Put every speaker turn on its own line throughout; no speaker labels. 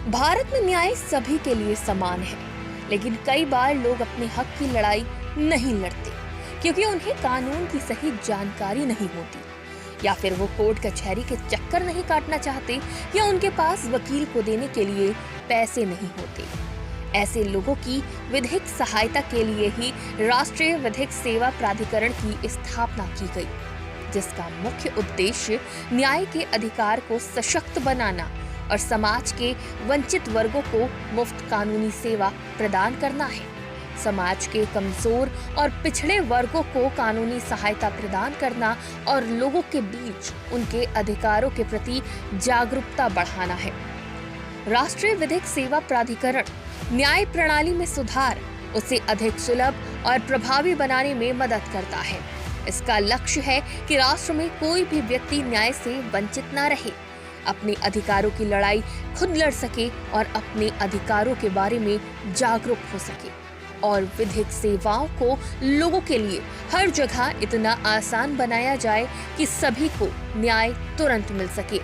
भारत में न्याय सभी के लिए समान है, लेकिन कई बार लोग अपने हक की लड़ाई नहीं लड़ते क्योंकि उन्हें कानून की सही जानकारी नहीं होती, या फिर वो कोर्ट कचहरी के चक्कर नहीं काटना चाहते, या उनके पास वकील को देने के लिए पैसे नहीं होते। ऐसे लोगों की विधिक सहायता के लिए ही राष्ट्रीय विधिक सेवा प्राधिकरण की स्थापना की गई, जिसका मुख्य उद्देश्य न्याय के अधिकार को सशक्त बनाना और समाज के वंचित वर्गों को मुफ्त कानूनी सेवा प्रदान करना है। समाज के कमजोर और पिछड़े वर्गों को कानूनी सहायता प्रदान करना और लोगों के बीच उनके अधिकारों के प्रति जागरूकता बढ़ाना है। राष्ट्रीय विधिक सेवा प्राधिकरण न्याय प्रणाली में सुधार, उसे अधिक सुलभ और प्रभावी बनाने में मदद करता है। इसका लक्ष्य है कि राष्ट्र में कोई भी व्यक्ति न्याय से वंचित न रहे, अपने अधिकारों की लड़ाई खुद लड़ सके और अपने अधिकारों के बारे में जागरूक हो सके, और विधिक सेवाओं को लोगों के लिए हर जगह इतना आसान बनाया जाए कि सभी को न्याय तुरंत मिल सके।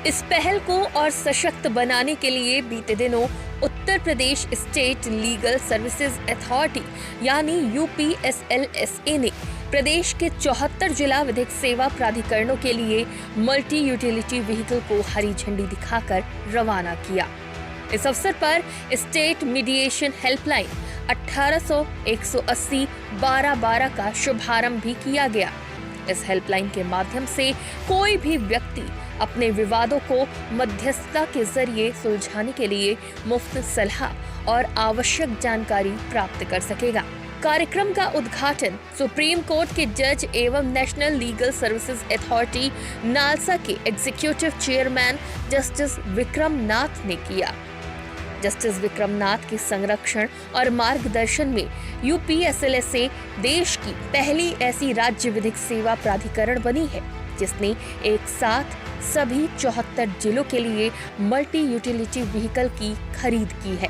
इस पहल को और सशक्त बनाने के लिए बीते दिनों Uttar Pradesh state legal services authority यानी UPSLSA ने प्रदेश के 74 जिला विधिक सेवा प्राधिकरणों के लिए मल्टी यूटिलिटी व्हीकल को हरी झंडी दिखाकर रवाना किया। इस अवसर पर स्टेट मीडिएशन हेल्पलाइन 1800-180-12-12 का शुभारंभ भी किया गया। इस हेल्पलाइन के माध्यम से कोई भी व्यक्ति अपने विवादों को मध्यस्थता के जरिए सुलझाने के लिए मुफ्त सलाह और आवश्यक जानकारी प्राप्त कर सकेगा। कार्यक्रम का उद्घाटन सुप्रीम कोर्ट के जज एवं national legal services authority NALSA के एग्जीक्यूटिव चेयरमैन जस्टिस विक्रम नाथ ने किया। जस्टिस विक्रम नाथ के संरक्षण और मार्गदर्शन में UPSLSA देश की पहली ऐसी राज्य विधिक सेवा प्राधिकरण बनी है जिसने एक साथ सभी 74 जिलों के लिए मल्टी यूटिलिटी व्हीकल की खरीद की है।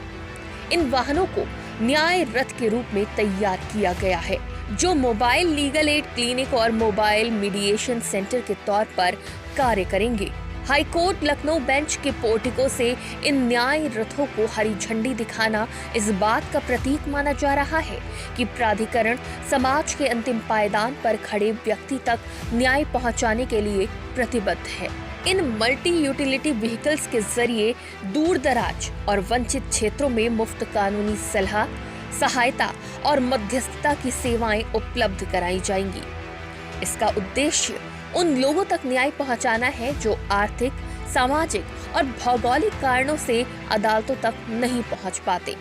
इन वाहनों को न्याय रथ के रूप में तैयार किया गया है, जो मोबाइल लीगल एड क्लिनिक और मोबाइल मीडिएशन सेंटर के तौर पर कार्य करेंगे। हाईकोर्ट लखनऊ बेंच के पोर्टिको से इन न्याय रथों को हरी झंडी दिखाना इस बात का प्रतीक माना जा रहा है कि प्राधिकरण समाज के अंतिम पायदान पर खड़े व्यक्ति तक न्याय पहुंचाने के लिए प्रतिबद्ध है। इन मल्टी यूटिलिटी व्हीकल्स के जरिए दूर दराज और वंचित क्षेत्रों में मुफ्त कानूनी सलाह, सहायता और मध्यस्थता की सेवाएं उपलब्ध कराई जाएंगी। इसका उद्देश्य उन लोगों तक न्याय पहुंचाना है जो आर्थिक, सामाजिक और भौगोलिक कारणों से अदालतों तक नहीं पहुंच पाते।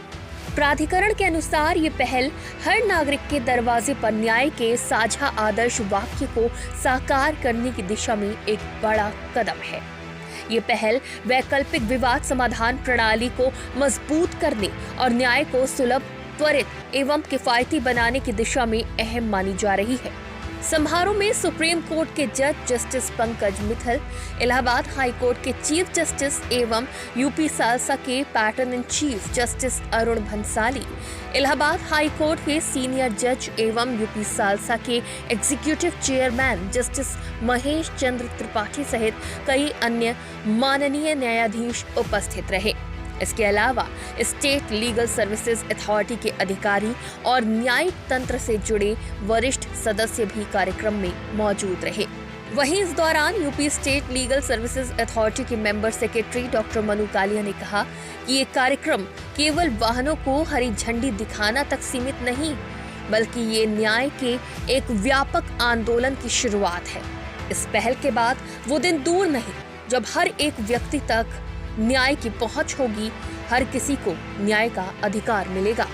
प्राधिकरण के अनुसार ये पहल हर नागरिक के दरवाजे पर न्याय के साझा आदर्श वाक्य को साकार करने की दिशा में एक बड़ा कदम है। ये पहल वैकल्पिक विवाद समाधान प्रणाली को मजबूत करने और न्याय को सुलभ, त्वरित एवं किफायती बनाने की दिशा में अहम मानी जा रही है। समारोह में सुप्रीम कोर्ट के जज justice Pankaj Mittal, Allahabad high court के चीफ जस्टिस एवं UP सालसा के pattern in chief justice Arun Bhansali, Allahabad high court के सीनियर जज एवं UP सालसा के executive chairman justice Mahesh Chandra Tripathi सहित कई अन्य माननीय न्यायाधीश उपस्थित रहे। इसके अलावा स्टेट लीगल सर्विसेज अथॉरिटी के अधिकारी और न्यायिक तंत्र से जुड़े वरिष्ठ सदस्य भी कार्यक्रम में मौजूद रहे। वहीं इस दौरान UP state legal services authority के member secretary doctor Manu Kalia ने कहा कि ये कार्यक्रम केवल वाहनों को हरी झंडी दिखाना तक सीमित नहीं, बल्कि ये न्याय के एक व्यापक आंदोलन की शुरुआत है। इस पहल के बाद वो दिन दूर नहीं जब हर एक व्यक्ति तक न्याय की पहुंच होगी, हर किसी को न्याय का अधिकार मिलेगा।